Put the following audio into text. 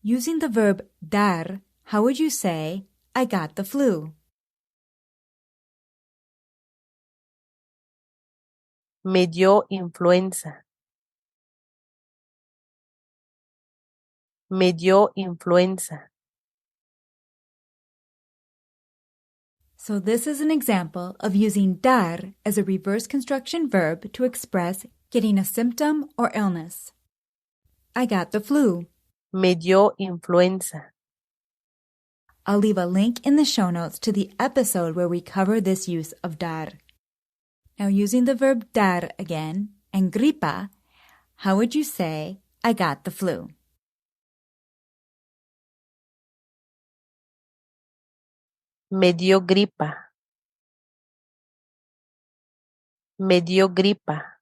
Using the verb dar, how would you say, I got the flu? Me dio influenza. Me dio influenza. So this is an example of using dar as a reverse construction verb to express getting a symptom or illness. I got the flu. Me dio influenza. I'll leave a link in the show notes to the episode where we cover this use of dar. Now using the verb dar again, and gripa, how would you say, I got the flu? Me dio gripa. Me dio gripa.